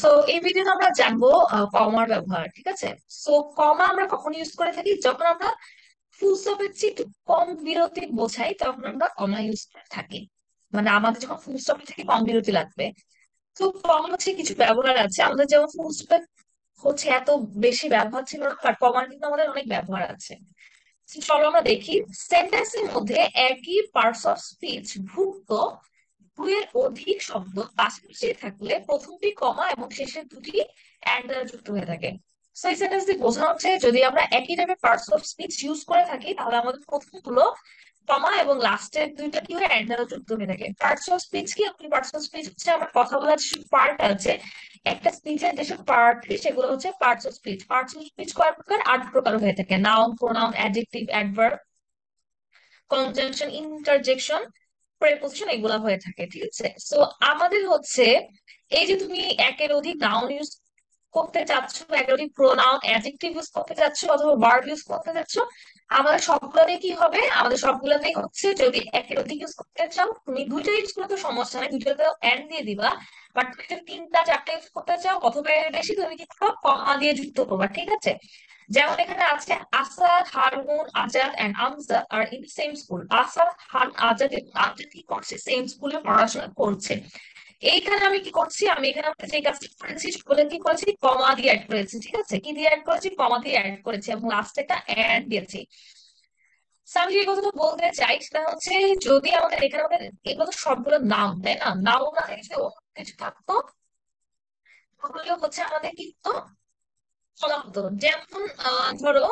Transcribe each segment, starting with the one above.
So এই ভিডিওতে আমরা জানবো কমার ব্যবহার, ঠিক আছে। সো কমা আমরা কখন ইউজ করে থাকি? যখন আমরা ফুল স্টপের চেয়ে একটু কম বিরতি বোঝাই তখন আমরা কমা ইউজ করে থাকি। মানে আমাদের যখন ফুল স্টপের থেকে কম বিরতি লাগবে। তো কম হচ্ছে কিছু ব্যবহার আছে আমাদের, যেমন ফুল স্টপ হচ্ছে এত বেশি ব্যবহার ছিল না, বাট কমার কিন্তু আমাদের অনেক ব্যবহার আছে। তো চলো আমরা দেখি। সেন্টেন্সের মধ্যে একই পার্টস অফ স্পিচ ভুক্ত দুইয়ের অধিক শব্দ পাশাপাশি থাকলে প্রথমটি কমা এবং শেষের দুটি অ্যান্ড দ্বারা যুক্ত হয়ে থাকে। সো এই সেন্টেন্স দিয়ে বোঝানো হচ্ছে যদি আমরা একই টাইপের পার্টস অফ স্পিচ ইউজ করে থাকি তাহলে আমাদের প্রথমগুলো কমা এবং লাস্টের দুইটা কি হয় অ্যান্ড দ্বারা যুক্ত হয়ে থাকে। পার্টস অফ স্পিচ কি? আপনি পার্টস অফ স্পিচ হচ্ছে আমার কথা বলার যেসব পার্ট আছে, একটা স্পিচের যেসব পার্ট সেগুলো হচ্ছে parts of speech. Parts of speech কয় প্রকার? 8 প্রকার হয়ে থাকে: noun, pronoun, adjective, adverb, conjunction, interjection, preposition, এগুলা হয়ে থাকে, ঠিক আছে। সো আমাদের হচ্ছে এই যে তুমি একের অধিক নাউন ইউজ করতে চাচ্ছ, একের অধিক প্রোনাউন অ্যাডজেক্টিভ ইউজ করতে চাচ্ছ অথবা ভার্ব ইউজ করতে চাচ্ছ, আমাদের সবগুলোতে কি হবে? আমাদের সবগুলোতেই হচ্ছে যদি একের অধিক ইউজ করতে চাও তুমি দুইটা ইউজ করলে তো সমস্যা নেই, দুইটাতে এন্ড দিয়ে দিবা। বাট তুমি যদি তিনটা চারটা ইউজ করতে চাও অথবা এর বেশি, তুমি কি করো? কমা দিয়ে যুক্ত করবা, ঠিক আছে। যেমন এখানে আছে Asad, Harun, Azad and Amjad are in same school. Asad, Harun, Azad এবং আমজাদ কি করছে? সেম স্কুলে পড়াশোনা করছে। এইখানে আমি কি করছি? আমি এখানে আমরা যে কাজটি করেছি বলে কি করেছি? কমা দিয়ে অ্যাড করেছি, ঠিক আছে। কি দিয়ে অ্যাড করেছি? কমা দিয়ে অ্যাড করেছি এবং লাস্টে একটা এন্ড দিয়েছি। So, আমি যে কথাটা বলতে চাই সেটা হচ্ছে যদি আমাদের এখানে আমাদের এগুলো তো সবগুলো নাম, তাই না? নাম না থেকে যদি অন্য কিছু থাকতো তাহলে হচ্ছে আমাদের কিন্তু বলা হতো। যেমন ধরো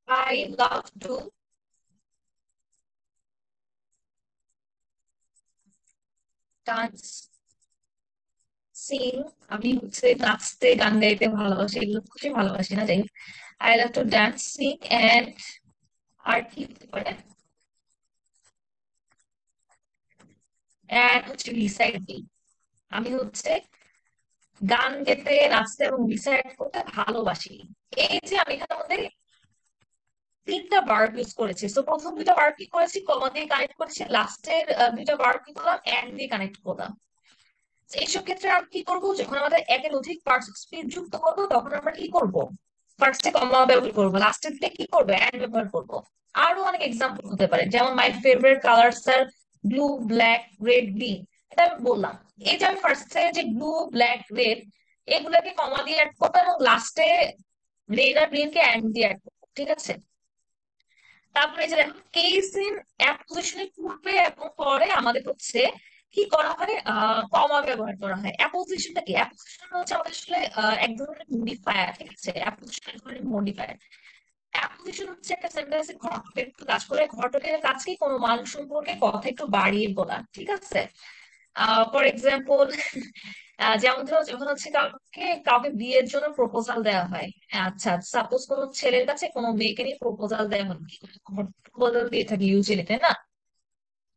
I love to dance, Singh. আমি হচ্ছে নাচতে গান গাইতে ভালোবাসি, এগুলো খুবই ভালোবাসি না, যাই হোক। I love to dance, sing and আর কি হতে পারে, এন্ড হচ্ছে রিসাইটিং। আমি হচ্ছে গান গেতে, নাচতে এবং রিসাইট করতে ভালোবাসি। এই যে আমি এখানে মধ্যে তিনটা ভার্ব ইউজ করেছি। তো প্রথম দুইটা ভার্ব কি করেছি? কমা দিয়ে কানেক্ট করেছি, লাস্টের দুইটা ভার্ব কি করলাম? এন্ড দিয়ে কানেক্ট করলাম। তো এইসব ক্ষেত্রে আমরা কি করবো? যখন আমাদের একের অধিক পার্টস অফ স্পিচ যুক্ত করবো তখন আমরা কি করবো? ফার্স্টে কমা ব্যবহার করবো, লাস্টের দিকে কি করবো? এন্ড ব্যবহার করবো। আরো অনেক এক্সাম্পল হতে পারে, যেমন my favourite colours are blue, black, red, green. এটা আমি বললাম। এই যে আমি ফার্স্টে যে ব্লু, ব্ল্যাক, রেড এগুলাকে কমা দিয়ে অ্যাড করবো এবং লাস্টে রেড আর গ্রিন কে এন্ড দিয়ে অ্যাড করবো, ঠিক আছে। তারপরে এই যে দেখো কেস ইন অ্যাপোজিশনের পূর্বে এবং পরে আমাদের হচ্ছে কি করা হয়? কমা ব্যবহার করা হয়। অ্যাপোজিশনটা কি? অ্যাপোজিশন হচ্ছে আমাদের আসলে এক ধরনের মডিফায়ার, ঠিক আছে। অ্যাপোজিশন এক ধরনের মডিফায়ার। অ্যাপোজিশন হচ্ছে একটা সেন্টেন্সে ঘটকের একটু কাজ করে, ঘটকের কাজ কি? কোনো মানুষ সম্পর্কে কথা একটু বাড়িয়ে বলা, ঠিক আছে। ফর এক্সাম্পল, যেমন ধরো যখন হচ্ছে কাউকে কাউকে বিয়ের জন্য প্রপোজাল দেওয়া হয়। আচ্ছা, সাপোজ কোনো ছেলের কাছে কোনো মেয়েকে নিয়ে প্রপোজাল দেওয়া হলো, প্রপোজাল দিয়ে থাকে ইউজুয়ালি, তাই না?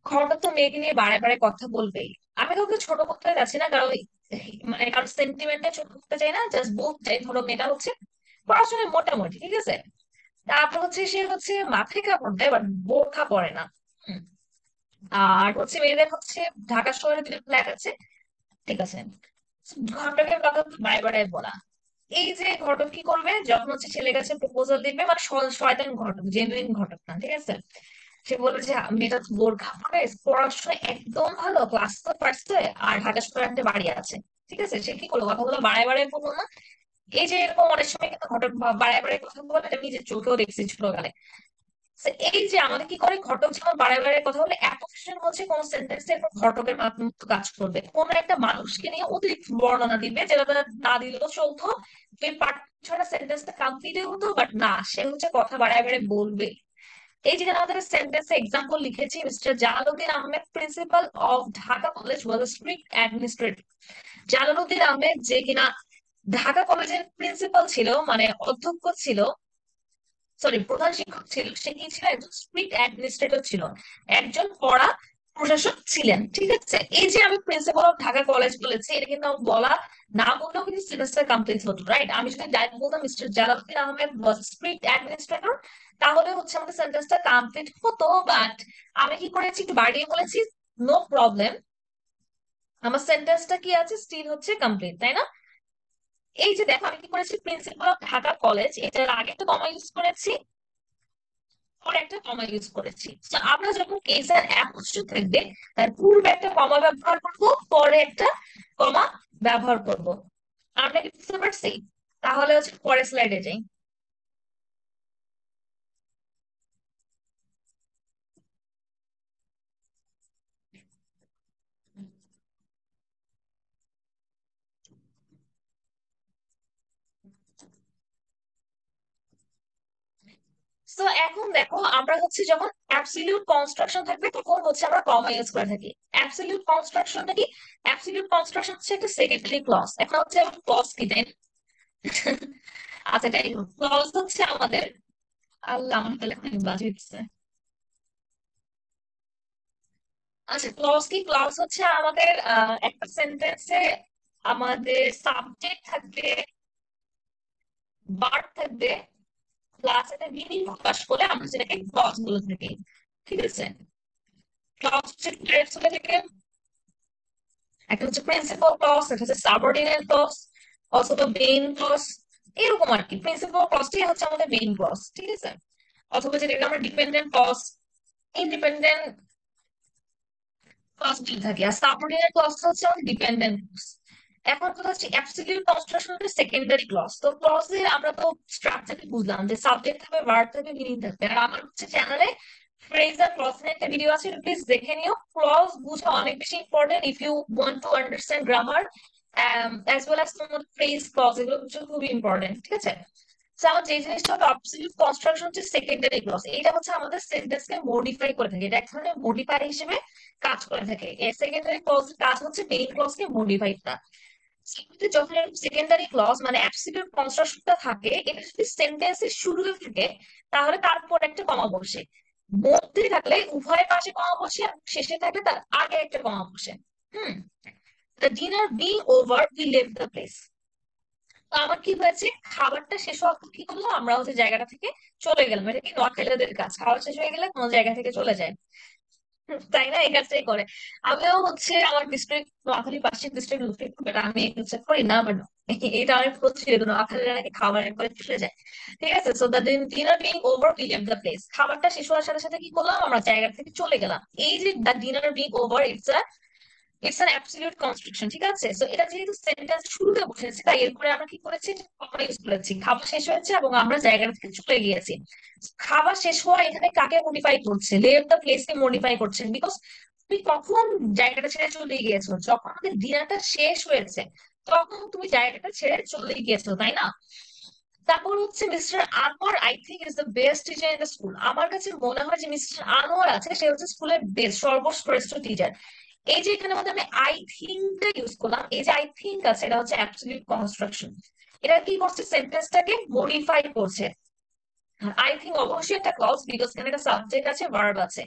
ঘটক তো মেয়েকে নিয়ে বারে বারে কথা বলবেই। আমি কাউকে ছোট করতে যাচ্ছি না, কারণ মানে কারণ সেন্টিমেন্টে ছোট করতে চাই না, জাস্ট বলতে চাই ধরো মেয়েটা হচ্ছে পড়াশোনায় মোটামুটি, ঠিক আছে। তারপর হচ্ছে সে হচ্ছে মাথায় কাপড় দেয় বাট বোরখা পরে না। হুম। আর হচ্ছে মেয়েদের হচ্ছে ঢাকা শহরে দুটো ফ্ল্যাট আছে, ঠিক আছে। ঘটকের কথা তো বারে বারে বলা। এই যে ঘটক কি করবে যখন হচ্ছে ছেলের কাছে প্রপোজাল দিবে, মানে শয়তান ঘটক, জেনুইন ঘটক না, ঠিক আছে। সে বলে যে মেয়েটা তো বোরখা পরে, পড়াশোনা একদম ভালো, ক্লাস তো পারছে, আর ঢাকা শহরে একটা বাড়ি আছে, ঠিক আছে। সে কি করলো? কথাগুলো বারে বারে বললো না। এই যে এরকম অনেক সময় কিন্তু ঘটক বারে বারে কথা বলে, এটা নিজের চোখেও দেখছি ছোটকালে। So, এই যে আমাদের কি করে? ঘটক যখন বারে বারে কথা বলে, অ্যাপোজিশন হচ্ছে কোন সেন্টেন্সে ঘটকের মাধ্যমে কাজ করবে, কোন একটা মানুষকে নিয়ে অতিরিক্ত বর্ণনা দিবে যেটা তারা না দিলেও চলতো, এই পার্ট ছাড়া সেন্টেন্সটা কমপ্লিট হতো, বাট না, সে হচ্ছে কথা বারে বারে বলবে। এই যে আমাদের সেন্টেন্সে এক্সাম্পল লিখেছি, mister Jalaluddin Ahmed principal of Dhaka college was strict administrator. Jalaluddin Ahmed যে কিনা ঢাকা কলেজের প্রিন্সিপাল ছিল, মানে অধ্যক্ষ ছিল, সরি প্রধান শিক্ষক ছিল, সে কি ছিল? একজন স্ট্রিক্ট অ্যাডমিনিস্ট্রেটর ছিল, একজন কড়া প্রশাসক ছিলেন, ঠিক আছে। এই যে আমি প্রিন্সিপাল অফ ঢাকা কলেজ বলেছি, এটা কিন্তু আমার বলা না বললেও কিন্তু সেমিস্টার কমপ্লিট হতো, রাইট? আমি যদি ডাইরেক্ট বলতাম মিস্টার জালালউদ্দিন আহমেদ ওয়াজ স্ট্রিক্ট অ্যাডমিনিস্ট্রেটর, তাহলে হচ্ছে আমাদের সেন্টেন্সটা কমপ্লিট হতো। বাট আমি কি করেছি, একটু বাড়িয়ে বলেছি, নো প্রবলেম, আমার সেন্টেন্সটা কি আছে, স্টিল হচ্ছে কমপ্লিট, তাই না? এই যে দেখো আমি কি করেছি, প্রিন্সিপাল অফ ঢাকা কলেজ, এটার আগে একটা কমা ইউজ করেছি, পরে একটা কমা ইউজ করেছি। তো আমরা যখন কেসের অ্যাপোস্ট্রোফ থাকবে, তার পূর্বে একটা কমা ব্যবহার করব, পরে একটা কমা ব্যবহার করব। আমরা কি বুঝতে পারছি? তাহলে হচ্ছে পরের স্লাইডে যাই। তো এখন দেখো আমরা হচ্ছে যখন অ্যাবসলিউট কনস্ট্রাকশন থাকবে তখন হচ্ছে আমরা কমা ইউজ করে থাকি। অ্যাবসলিউট কনস্ট্রাকশনটা কি? অ্যাবসলিউট কনস্ট্রাকশন হচ্ছে একটা সেকেন্ডারি ক্লজ। এখন হচ্ছে ক্লজ কি, তাই না? আচ্ছা, তাই ক্লজ হচ্ছে আমাদের, আল্লাহ আমার তাহলে এখন বাজে দিচ্ছে। আচ্ছা, ক্লজ কি? ক্লজ হচ্ছে আমাদের একটা সেন্টেন্সে আমাদের সাবজেক্ট থাকবে, ভার্ব থাকবে, প্লাস একটা মিনিং প্রকাশ করে আমরা যেটাকে ক্লজ বলে থাকি, ঠিক আছে। ক্লজ হচ্ছে two types হয়ে থাকে, একটা হচ্ছে প্রিন্সিপাল ক্লজ, একটা হচ্ছে সাবঅর্ডিনেট ক্লজ, অথবা মেইন ক্লজ, এরকম আর কি। প্রিন্সিপাল ক্লজটাই হচ্ছে আমাদের মেইন ক্লজ, ঠিক আছে। অথবা যেটাকে আমরা ডিপেন্ডেন্ট ক্লজ, ইন্ডিপেন্ডেন্ট ক্লজ বলে থাকি, আর সাবঅর্ডিনেট ক্লজটা হচ্ছে আমাদের ডিপেন্ডেন্ট ক্লজ। এখন কথা হচ্ছে অ্যাবসলিউট কনস্ট্রাকশন হচ্ছে সেকেন্ডারি ক্লজ। তো ক্লজে আমরা তো স্ট্রাকচারটা বুঝলাম যে সাবজেক্ট থাকবে, ভার্ব থাকবে, মিনিং থাকবে। আর আমার হচ্ছে চ্যানেলে ফ্রেজার ক্লজ নিয়ে একটা ভিডিও আছে, প্লিজ দেখে নিও। ক্লজ বোঝা অনেক বেশি important if you want to understand grammar, as well as তোমার ফ্রেজ ক্লজ, এগুলো হচ্ছে খুবই ইম্পর্টেন্ট, ঠিক আছে। So, আমার যে জিনিসটা হলো অবসলিউট কনস্ট্রাকশন হচ্ছে সেকেন্ডারি ক্লজ, এটা হচ্ছে আমাদের সেন্টেন্সকে মডিফাই করে থাকে, এটা এক ধরনের মডিফাই হিসেবে কাজ করে থাকে। এই সেকেন্ডারি ক্লজ কাজ হচ্ছে মেইন ক্লজকে মডিফাই করা। সেক্ষেত্রে যখন সেকেন্ডারি ক্লজ মানে অ্যাবসলিউট কনস্ট্রাকশনটা থাকে, এটা যদি সেন্টেন্সের শুরুতে থাকে তাহলে তারপর একটা কমা বসে, মধ্যে থাকলে উভয় পাশে কমা বসে, আর শেষে থাকলে তার আগে একটা কমা বসে। হুম। The dinner being over we left the place. তো আমার কি হয়েছে, খাবারটা শেষ হওয়ার পর কি করলাম, আমরা হচ্ছে জায়গাটা থেকে চলে গেলাম। এটা কি নোয়াখালীদের কাজ, খাবার শেষ হয়ে গেলে কোনো জায়গা থেকে চলে যায়, তাই না? এই কাজটাই করে। আমিও হচ্ছে আমার ডিস্ট্রিক্ট নোয়াখালী, পাশের ডিস্ট্রিক্ট লুফে, বাট আমি হচ্ছে করি না, বাট এটা অনেক প্রচলিত, নোয়াখালীরা নাকি খাবার একবারে চলে যায়, ঠিক আছে। So the dinner being over we left the place, খাবারটা শেষ হওয়ার সাথে সাথে কি করলাম, আমরা জায়গা থেকে চলে গেলাম। এই যে the dinner being over, it's an absolute construction, ঠিক আছে। সো এটা যেহেতু সেন্টেন্স শুরুতে বসেছে, তাই এরপরে আমরা কি করেছি, কমা ইউজ করেছি। খাবার শেষ হয়েছে এবং আমরা জায়গা থেকে চলে গিয়েছি। খাবার শেষ হওয়া এখানে কাকে মডিফাই করছে, leave the place K modify করছেন, বিকজ তুমি কখন জায়গাটা ছেড়ে চলে গিয়েছো, যখন আমাদের ডিনারটা শেষ হয়েছে তখন তুমি জায়গাটা ছেড়ে চলে গিয়েছো, তাই না? তারপর হচ্ছে mister Anwar I think is the best teacher in the school. আমার কাছে মনে হয় যে মিস্টার আনোয়ার আছে, সে হচ্ছে স্কুলের বেস্ট, সর্বশ্রেষ্ঠ টিচার। এই যে এখানে মধ্যে আমি আই থিঙ্কটা ইউজ করলাম, এই যে আই থিঙ্ক আছে, এটা হচ্ছে অ্যাবসলিউট কনস্ট্রাকশন। এটা কি করছে, সেন্টেন্সটাকে মডিফাই করছে। আই থিঙ্ক অবশ্যই একটা ক্লজ, বিকজ এখানে একটা সাবজেক্ট আছে, ভার্ব আছে।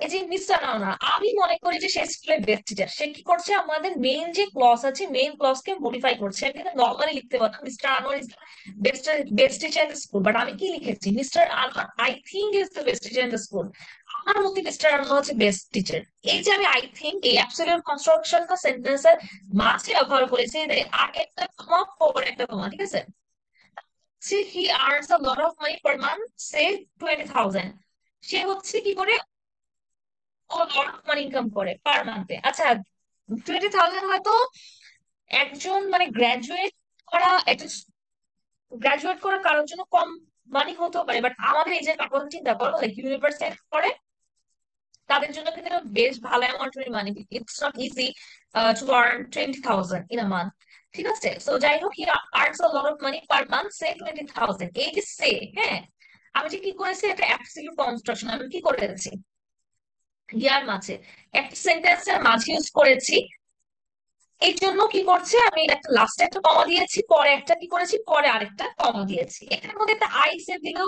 এই যে মিস্টার আনোয়ার, আমি মনে করি যে সে স্কুলের বেস্ট টিচার, সে কি করছে, আমাদের মেইন যে ক্লজ আছে, মেইন ক্লজ কে মডিফাই করছে। আমি কিন্তু নর্মালি লিখতে পারতাম mister Anwar is best best teacher in the school, but আমি কি লিখেছি, mister Anwar I think is the best teacher in the school. আমার মতে মিস্টার আনোয়ার হচ্ছে বেস্ট টিচার। এই যে আমি আই থিঙ্ক এই অ্যাবসলিউট কনস্ট্রাকশনটা সেন্টেন্সের মাঝে ব্যবহার করেছি, আগে একটা কমা পরে একটা কমা, ঠিক আছে। See, he earns a lot of money per month, say 20,000। সে হচ্ছে কি করে, ও লট অফ মানি ইনকাম করে পার মান্থে। আচ্ছা, 20,000 হয়তো একজন মানে গ্রাজুয়েট করা কারোর জন্য কম মানি হতেও পারে, বাট আমাদের এই যে কাপড় চিন্তা করো, লাইক ইউনিভার্সিটি করে, তাদের জন্য কিন্তু এটা বেশ ভালো অ্যামাউন্টের money. It's not easy to earn 20,000 in a month, ঠিক আছে। সো যাই হোক, he earns a lot of money per month, say 20,000। এই যে সে, হ্যাঁ, আমি যে কি করেছি, একটা অ্যাবসলিউট কনস্ট্রাকশন আমি কি করেছি, ইয়ার মাঝে একটা সেন্টেন্সের মাঝে ইউজ করেছি। এই জন্য কি করছে, আমি একটা লাস্টে একটা কমা দিয়েছি, পরে একটা কি করেছি, পরে আরেকটা কমা দিয়েছি। এখানের মধ্যে একটা আই সেভ দিলেও,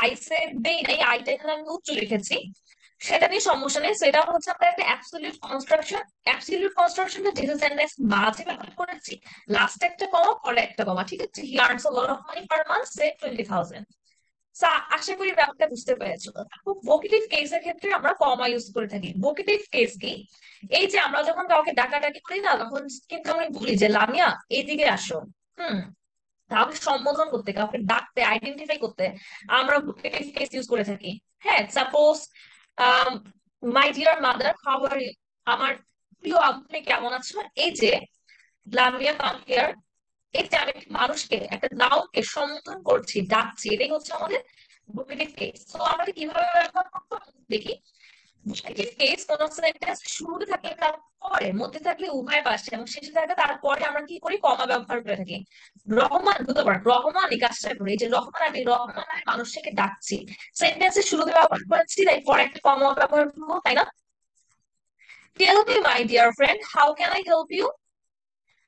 আই সেভ দেই নাই, আইটা এখানে আমি উচ্চ লিখেছি। সেটা নিয়ে সমস্যা নেই, সেটা হচ্ছে আমরা একটা অ্যাবসলিউট কনস্ট্রাকশন। অ্যাবসলিউট কনস্ট্রাকশনটা যেহেতু সেন্টেন্স মাঝে ব্যবহার করেছি, লাস্টে একটা কমা পরে একটা কমা, ঠিক আছে। He earns a lot of money per month, say 20,000। আশা করি ব্যাপারটা বুঝতে পেরেছো। ভোকেটিভ কেসের ক্ষেত্রে আমরা কমা ইউজ করে থাকি। ভোকেটিভ কেস কি? এই যে আমরা যখন কাউকে ডাকাডাকি করি না, তখন কিন্তু আমি বলি যে লামিয়া এইদিকে আসো। হুম। কাউকে সম্বোধন করতে, কাউকে ডাকতে, আইডেন্টিফাই করতে আমরা ভোকেটিভ কেস ইউজ করে থাকি। হ্যাঁ, suppose my dear mother, how are you, আমার প্রিয় আম্মু তুমি কেমন আছো। এই যে লামিয়া কাম হিয়ার, এই যে আমি একটা মানুষকে, একটা নাউনকে সম্বোধন করছি, ডাকছি, এটাই হচ্ছে আমাদের ভোকেটিভ কেস। তো আমরা কিভাবে ব্যবহার করবো দেখি। ভোকেটিভ কেস কোন সেন্টেন্স শুরুতে থাকলে, তারপরে মধ্যে থাকলে, উভয় পাশে এবং শেষে থাকলে তারপরে আমরা কি করি, কমা ব্যবহার করে থাকি। রহমান, দুটোবার রহমান এই কাজটা করি, এই যে রহমান, আমি রহমান আমি মানুষটাকে ডাকছি, সেন্টেন্সের শুরুতে ব্যবহার করেছি, তাই পরে একটা কমা ব্যবহার করবো, তাই না? Tell me my dear friend, how can I help you.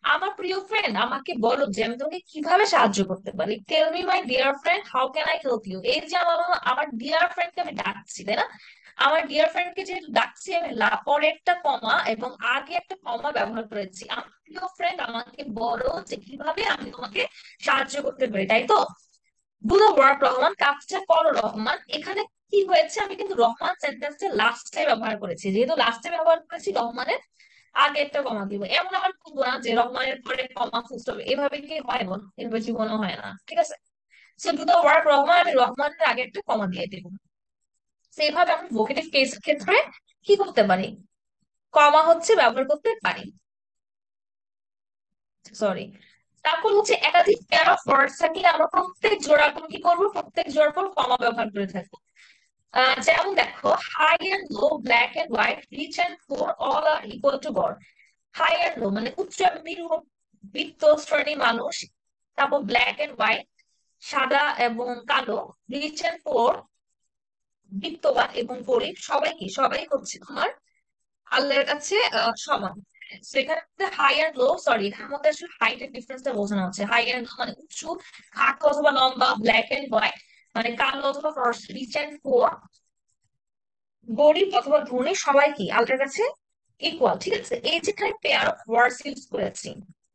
আমার প্রিয় ফ্রেন্ড, আমাকে বলো যে আমি তোমাকে কিভাবে সাহায্য করতে পারি। Tell me my dear friend, how can I help you. এই যে আমার আমার ডিয়ার ফ্রেন্ডকে আমি ডাকছি, তাই না? আমার ডিয়ার ফ্রেন্ডকে যেহেতু ডাকছি, আমি পরে একটা কমা এবং আগে একটা কমা ব্যবহার করেছি। আমার প্রিয় ফ্রেন্ড, আমাকে বলো যে কিভাবে আমি তোমাকে সাহায্য করতে পারি, তাই তো? ডু দ্য ওয়ার্ক রহমান, কাজটা করো রহমান। এখানে কি হয়েছে, আমি কিন্তু রহমান সেন্টেন্সটা লাস্টে ব্যবহার করেছি, যেহেতু লাস্টে ব্যবহার করেছি রহমানের আগে একটা কমা দিব। এমন আবার বলবো না যে রহমানের পরে কমা ফুল হবে, এভাবে কি হয় বল, এভাবে জীবনে হয় না, ঠিক আছে। So do the work Rahman, আমি রহমানের আগে একটা কমা দিয়ে দিব। সেইভাবে আমি ভোকেটিভ কেসের ক্ষেত্রে কি করতে পারি, কমা হচ্ছে ব্যবহার করতে পারি। সরি। তারপর হচ্ছে একাধিক পেয়ার অফ ওয়ার্ডস থাকলে আমরা প্রত্যেক জোড়ার পর কি করবো, প্রত্যেক জোড়ার পর কমা ব্যবহার করে থাকবো। যেমন দেখো, high and low, black and white, rich and poor, all are equal to God. High and low মানে উচ্চ এবং নিম্ন বিত্ত শ্রেণী মানুষ, তারপর ব্ল্যাক এন্ড হোয়াইট সাদা এবং কালো, রিচ এন্ড পুয়ার বিত্তবান এবং গরিব, সবাই কি, সবাই হচ্ছে তোমার আল্লাহর কাছে সমান। সেখানে হাই এন্ড লো, সরি এখানের মধ্যে আসলে হাইটের ডিফারেন্সটা বোঝানো হচ্ছে। হাই এন্ড লো মানে উঁচু, খাটো অথবা লম্বা, ব্ল্যাক এন্ড হোয়াইট মানে কালো অথবা ফর্সা, রিচ এন্ড পুয়ার গরিব অথবা ধনী, সবাই কি আল্লাহর কাছে ইকুয়াল, ঠিক আছে। এই যে এখানে পেয়ার অফ ওয়ার্ডস ইউজ করেছি,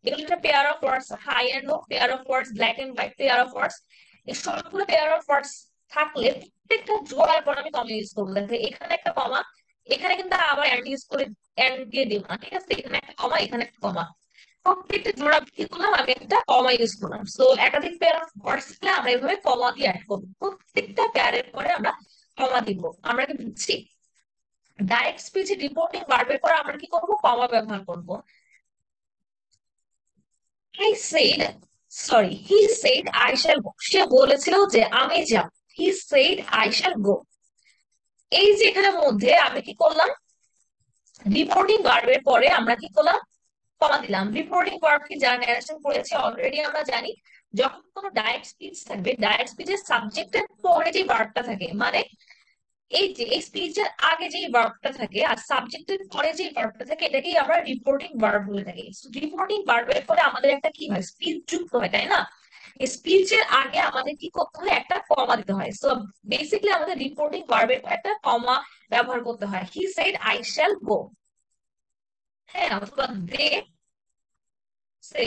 এগুলো একটা pair of words, high and low, pair of words, black and white, pair of words. এই সবগুলো পেয়ার অফ ওয়ার্ডস থাকলে প্রত্যেকটা জোড়ার পর আমি কমা ইউজ করবো। দেখো এখানে একটা কমা, এখানে কিন্তু আবার অ্যান্ড ইউজ করে অ্যান্ড দিয়ে দিব না, ঠিক আছে। এখানে একটা কমা, এখানে একটা কমা, প্রত্যেকটা জোড়া কি করলাম, আমি একটা কমা ইউজ করলাম। সো একাধিক পেয়ার অফ ওয়ার্ডস থাকলে আমরা এইভাবে কমা দিয়ে অ্যাড করবো, প্রত্যেকটা পেয়ারের পরে আমরা কমা দিব। আমরা কি বুঝছি? ডাইরেক্ট স্পিচে রিপোর্টিং ভার্বের পর আমরা কি করব, কমা ব্যবহার করব। I said, sorry he said I shall go, সে বলেছিল যে আমি যাব। He said I shall go. এই যে এখানে মধ্যে আমি কি করলাম, রিপোর্টিং ভার্বের পরে আমরা কি করলাম, কমা দিলাম। রিপোর্টিং ভার্ব কি, যারা ন্যারেশন করেছে অলরেডি আমরা জানি, যখন কোনো ডাইরেক্ট স্পিচ থাকবে, ডাইরেক্ট স্পিচের সাবজেক্টের পরে যে ভার্বটা থাকে, মানে এই যে এই স্পিচের আগে যে ভার্বটা থাকে আর সাবজেক্টের পরে যে ভার্বটা থাকে, এটাকেই আমরা রিপোর্টিং ভার্ব বলে থাকি। রিপোর্টিং ভার্বের পরে আমাদের একটা কি হয়, স্পিচ যুক্ত হয়, তাই না? স্পিচের আগে আমাদের কি করতে হয়, একটা কমা দিতে হয়। সো বেসিক্যালি আমাদের রিপোর্টিং ভার্বের পর একটা কমা ব্যবহার করতে হয়। হি সেড আই শ্যাল গো, হ্যাঁ, অথবা দে সে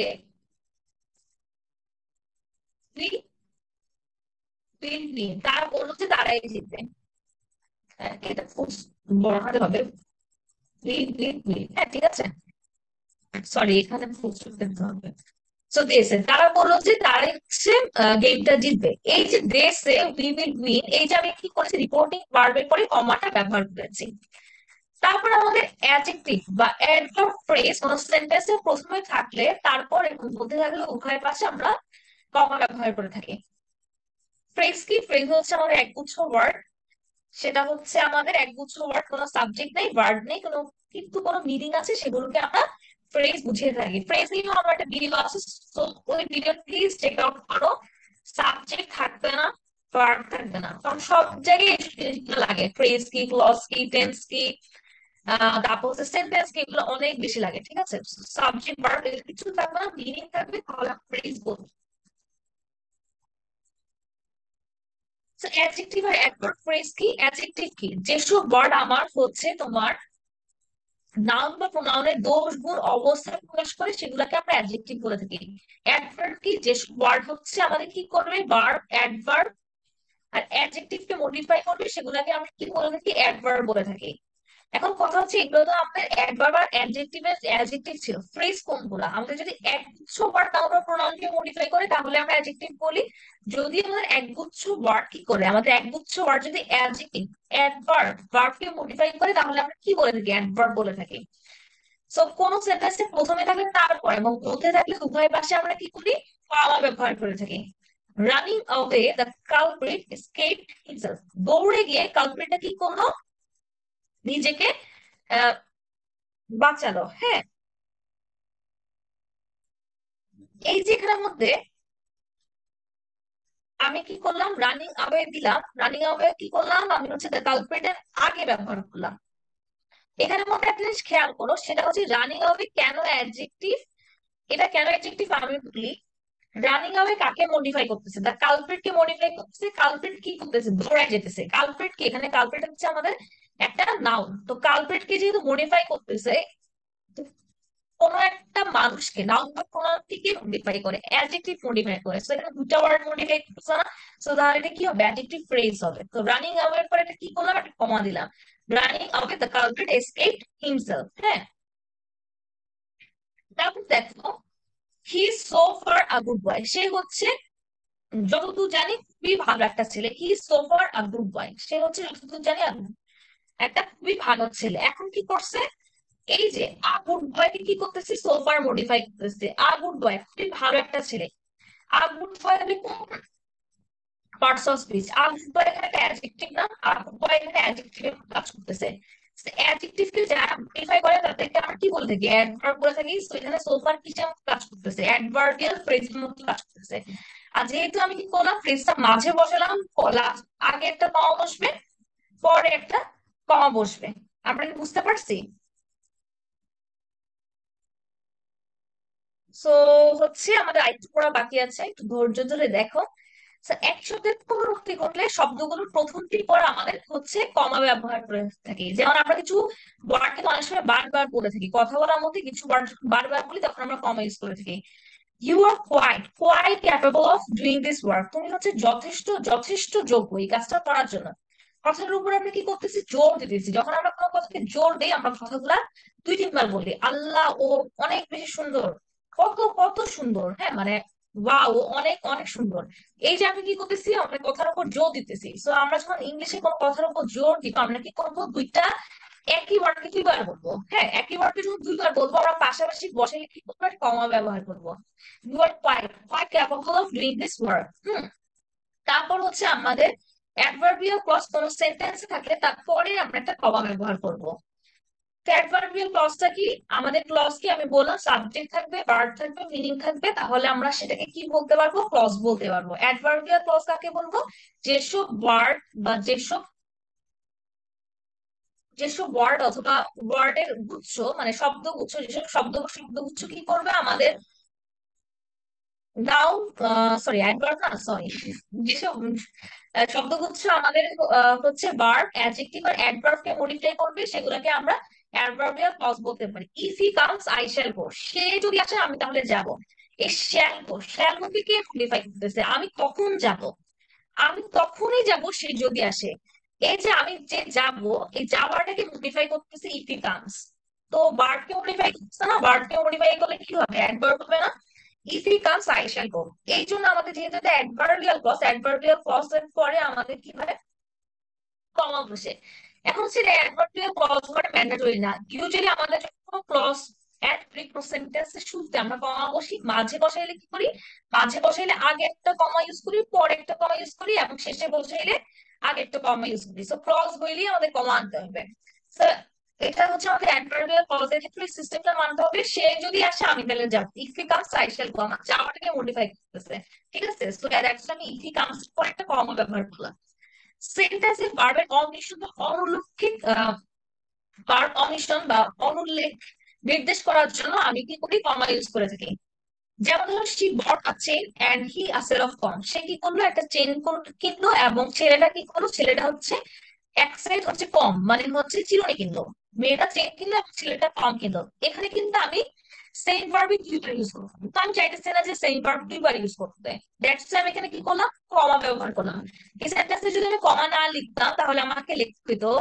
তারা বললো যে তারাই জিতবে। হ্যাঁ, এটা খুব বড় হবে, হ্যাঁ ঠিক আছে। সরি এখানে ফুল স্টপ দিতে হবে। সো দেশে তারা বললো যে তারা হচ্ছে গেমটা জিতবে। এই যে দেশে উই উইল উইন, এই যে আমি কি করেছি, রিপোর্টিং ভার্বের পরে কমাটা ব্যবহার করেছি। তারপর আমাদের অ্যাডজেক্টিভ বা অ্যাডভার্ব ফ্রেজ কোন সেন্টেন্সের প্রথমে থাকলে, তারপর এবং মধ্যে থাকলে উভয় পাশে আমরা কমা ব্যবহার করে থাকি। ফ্রেজ কি, ফ্রেজ হচ্ছে আমাদের একগুচ্ছ ওয়ার্ড। সেটা হচ্ছে আমাদের একগুচ্ছ ওয়ার্ড, কোনো সাবজেক্ট নেই, ভার্ব নেই, কোনো কিন্তু কোনো মিনিং আছে, সেগুলোকে আমরা ফ্রেজ বুঝিয়ে থাকি। ফ্রেজ নিয়েও আমার একটা ভিডিও আছে, তো ওই ভিডিও প্লিজ চেক আউট করো। সাবজেক্ট থাকবে না, ভার্ব থাকবে না, কারণ সব জায়গায় এই জিনিসগুলো লাগে। ফ্রেজ কি, ক্লজ কি, টেন্স কি, তারপর হচ্ছে সেন্টেন্স কি, এগুলো অনেক বেশি লাগে, ঠিক আছে। সাবজেক্ট ভার্ব কিছু থাকবে না, মিনিং থাকবে, তাহলে ফ্রেজ বলবো। অ্যাডজেক্টিভ আর অ্যাডভার্ব ফ্রেজ কি? অ্যাডজেক্টিভ কি? যেসব ওয়ার্ড আমার হচ্ছে তোমার নাউন বা প্রোনাউনের দোষ গুণ অবস্থা প্রকাশ করে সেগুলোকে আমরা অ্যাডজেক্টিভ বলে থাকি। অ্যাডভার্ব কি? যেসব ওয়ার্ড হচ্ছে আমাদের কি করবে, ভার্ব অ্যাডভার্ব আর অ্যাডজেক্টিভ কে মডিফাই করবে সেগুলোকে আমরা কি বলে থাকি, অ্যাডভার্ব বলে থাকি। এখন কথা হচ্ছে এগুলো তো আমাদের অ্যাডভার্ব আর অ্যাডজেক্টিভের অ্যাডজেক্টিভ ছিল, ফ্রেজ কোনগুলা? আমাদের যদি একগুচ্ছ ওয়ার্ড নাউন বা প্রোনাউনকে মডিফাই করে তাহলে আমরা অ্যাডজেক্টিভ বলি। যদি আমাদের একগুচ্ছ ওয়ার্ড কি করে, আমাদের একগুচ্ছ ওয়ার্ড যদি অ্যাডজেক্টিভ অ্যাডভার্ব ভার্বকে মডিফাই করে তাহলে আমরা কি বলে থাকি, অ্যাডভার্ব বলে থাকি। সো কোন সেন্টেন্সে প্রথমে থাকলে তারপর এবং মধ্যে থাকলে উভয় পাশে আমরা কি করি, কমা ব্যবহার করে থাকি। Running away the culprit escaped himself, দৌড়ে গিয়ে কালপ্রিটটা কি করলো, নিজেকে আহ বাঁচালো। হ্যাঁ, এই যে এখানের মধ্যে আমি কি করলাম, রানিং অ্যাওয়ে দিলাম, রানিং অ্যাওয়ে কি করলাম, আমি হচ্ছে দ্য কালপ্রিটের আগে ব্যবহার করলাম। এখানের মধ্যে একটা জিনিস খেয়াল করো, সেটা হচ্ছে রানিং অ্যাওয়ে কেন অ্যাডজেক্টিভ, এটা কেন অ্যাডজেক্টিভ আমি বলি। রানিং অ্যাওয়ে কাকে মডিফাই করতেছে, দা কালপ্রিট কে মডিফাই করতেছে। কালপ্রিট কি করতেছে, দৌড়ায় যেতেছে। কালপ্রিট কি, এখানে কালপ্রিট হচ্ছে আমাদের একটা নাউন, তো কালপ্রিট কে যেহেতু মডিফাই করতেছে, তো কোনো একটা মানুষকে নাউন বা প্রোনাউন থেকে মডিফাই করে, অ্যাডজেক্টিভ মডিফাই করে, সো এখানে দুটা ওয়ার্ড মডিফাই করছে না। সো তাহলে এটা কি হবে, অ্যাডজেক্টিভ ফ্রেজ হবে। তো রানিং অ্যাওয়ে পরে এটা কি করলাম, একটা কমা দিলাম। Running away the culprit escaped himself. হ্যাঁ, তারপর দেখো, he is so far a good boy, সে হচ্ছে যতদূর জানি খুবই ভালো একটা ছেলে। He is so far a good boy, সে হচ্ছে যতদূর জানি একটা খুবই ভালো ছেলে। এখন কি করছে, এই যে আ গুড বয়কে কি করতেছে, সো ফার মডিফাই করতেছে। আ গুড বয় খুবই ভালো একটা ছেলে। আ গুড বয় তাহলে কোন parts of speech, a good বয় এখানে একটা অ্যাডজেক্টিভ না, আ গুড বয় এখানে অ্যাডজেক্টিভ কাজ করতেছে। অ্যাডজেক্টিভ কে যারা মডিফাই করে তাদেরকে আমরা কি বলে থাকি, অ্যাডভার্ব বলে থাকি। তো এখানে সো ফার কিসের মতো কাজ করতেছে, অ্যাডভার্বিয়াল ফ্রেজের মতো কাজ করতেছে। আর যেহেতু আমি কি করলাম, ফ্রেজটা মাঝে বসালাম, আগে একটা কমা বসবে, পরে একটা কমা বসবে। আমরা কি বুঝতে পারছি? সো হচ্ছে আমাদের আরেকটু পড়া বাকি আছে, একটু ধৈর্য ধরে দেখো। So, একসাথে পূর্ববর্তী করলে শব্দগুলোর প্রথমটি পর আমাদের হচ্ছে কমা ব্যবহার করে থাকি। যেমন আমরা কিছু ওয়ার্ড কিন্তু অনেক সময় বারবার বলে থাকি, কথা বলার মধ্যে কিছু ওয়ার্ড বারবার বলি তখন আমরা কমা ইউজ করে থাকি। You are quite quite capable of doing this work, তুমি হচ্ছে যথেষ্ট যথেষ্ট যোগ্য এই কাজটা করার জন্য। কথাটার উপর আমরা কি করতেছি, জোর দিতেছি। যখন আমরা কোনো কথাকে জোর দিই আমরা কথাগুলা দুই তিনবার বলি, আল্লাহ ও অনেক বেশি সুন্দর, কত কত সুন্দর, হ্যাঁ মানে ওয়াও অনেক অনেক সুন্দর। এই যে আমি কি করতেছি, আমরা কথার উপর জোর দিতেছি। সো আমরা যখন ইংলিশে কোনো কথার উপর জোর দিব আমরা কি করবো, দুইটা একই ওয়ার্ডকে দুইবার বলবো। হ্যাঁ, একই ওয়ার্ডকে যখন দুইবার বলবো আমরা পাশাপাশি বসাইলে কি করবো, কমা ব্যবহার করবো। You are quite quite capable of doing this work. তারপর হচ্ছে আমাদের অ্যাডভার্বিয়াল ক্লজ কোন সেন্টেন্সে থাকলে তারপরে আমরা একটা কমা ব্যবহার করব। অ্যাডভার্বিয়াল ক্লজটা কি, আমাদের ক্লজ কি আমি বললাম, সাবজেক্ট থাকবে, ভার্ব থাকবে, মিনিং থাকবে, তাহলে আমরা সেটাকে কি বলতে পারবো, ক্লজ বলতে পারবো। অ্যাডভার্বিয়াল ক্লজ কাকে বলবো, যেসব ওয়ার্ড বা যেসব যেসব ওয়ার্ড অথবা ওয়ার্ডের গুচ্ছ মানে শব্দগুচ্ছ, যেসব শব্দগুচ্ছ কি করবে আমাদের নাউন, সরি অ্যাডভার্ব না, সরি, যেসব শব্দগুচ্ছ আমাদের হচ্ছে ভার্ব অ্যাডজেক্টিভ আর অ্যাডভার্ব কে মডিফাই করবে সেগুলোকে আমরা অ্যাডভার্বিয়াল ক্লজ বলতে পারি। If he comes I shall go, সে যদি আসে আমি তাহলে যাব। এই শ্যাল গো, শ্যাল গো কে মডিফাই করতেছে, আমি কখন যাব, আমি তখনই যাব সে যদি আসে। এই যে আমি যে যাব, এই যাওয়াটাকে মডিফাই করতেছে ইফ হি কামস। তো ভার্ব কে মডিফাই করতেছে না, ভার্ব কে মডিফাই করলে কি হবে, অ্যাডভার্ব হবে না। If he comes I shall go, এই জন্য আমাদের যেহেতু এটা অ্যাডভার্বিয়াল ক্লজ এর পরে আমাদের কি হয়, কমা বসে। এখন সেটা অ্যাডভার্বিয়াল ক্লজ হওয়াটা ম্যান্ডেটরি না। ইউজুয়ালি আমাদের যখন ক্লজ এড সেন্টেন্সের শুরুতে আমরা কমা বসি, মাঝে বসাইলে কি করি, মাঝে বসাইলে আগে একটা কমা ইউজ করি, পরে একটা কমা ইউজ করি, এবং শেষে বসাইলে আগে একটা কমা ইউজ করি। সো ক্লজ হইলেই আমাদের কমা আনতে হবে। So, এটা হচ্ছে আমাদের অ্যাডভার্বিয়াল ক্লজের ক্ষেত্রে সিস্টেমটা মানতে হবে। সে যদি আসে আমি তাহলে যাব, if he comes I shall গো, আমার যাওয়াটাকে মডিফাই করতেছে। ঠিক আছে, সো দ্যাটস আমি ইফ হি কামস পর একটা কমা ব্যবহার করলাম। সেন্টেন্সে ভার্বের অমিশ্রণ বা অনুল্লেখিত ভার্ব অমিশ্রণ বা অনুল্লেখ নির্দেশ করার জন্য আমি কি করি, কমা ইউজ করে থাকি। যেমন ধরো she bought a chain and he a set of comb, সে কি করলো একটা চেইন কিনলো, এবং ছেলেটা কি করলো, ছেলেটা হচ্ছে এক সাইড হচ্ছে কম, মানে হচ্ছে চিরুনি কিনলো। মেয়েটা চেইন কিনলো এবং ছেলেটা কম কিনলো। এখানে কিন্তু আমি সেম ভার্বই দুইবার ইউজ করবো, তো আমি চাইতেছি না যে সেম ভার্ব দুইবার ইউজ করতে। দ্যাটস আমি এখানে কি করলাম, কমা ব্যবহার করলাম। এই সেন্টেন্সে যদি আমি কমা না লিখতাম তাহলে আমাকে লিখতে হতো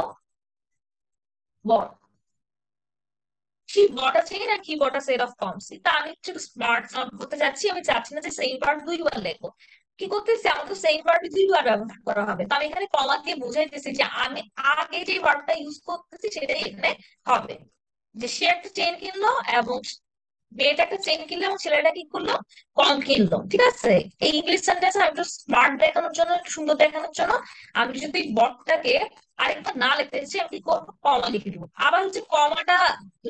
bought, she bought a chain and he bought a set of combs. তা আমি একটু স্মার্ট সাউন্ড করতে চাচ্ছি, আমি চাচ্ছি না যে সেম ভার্ব দুইবার লেখো। কি করতেছি, আমার তো সেম ভার্ব দুইবার ব্যবহার করা হবে, তো আমি এখানে কমা দিয়ে বুঝাইতেছি যে আমি আগে যে ভার্বটা ইউজ করতেছি সেটাই এখানে হবে। যে সে একটা চেইন কিনলো এবং মেয়েটা একটা চেইন কিনলো এবং ছেলেটা কি করলো, কম কিনলো। ঠিক আছে, এই ইংলিশ সেন্টেন্স আমি একটু স্মার্ট দেখানোর জন্য, একটু সুন্দর দেখানোর জন্য আমি যদি বটটাকে আরেকবার না লিখতে চাইছি, আমি কি করবো, কমা লিখে দিব। আবার হচ্ছে কমাটা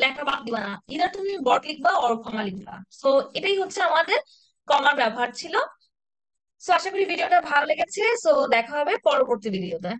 লেখা বাদ দিবা না, ইদার তুমি বট লিখবা অর কমা লিখবা। সো এটাই হচ্ছে আমাদের কমার ব্যবহার ছিল। সো আশা করি ভিডিওটা ভালো লেগেছে। সো দেখা হবে পরবর্তী ভিডিওতে।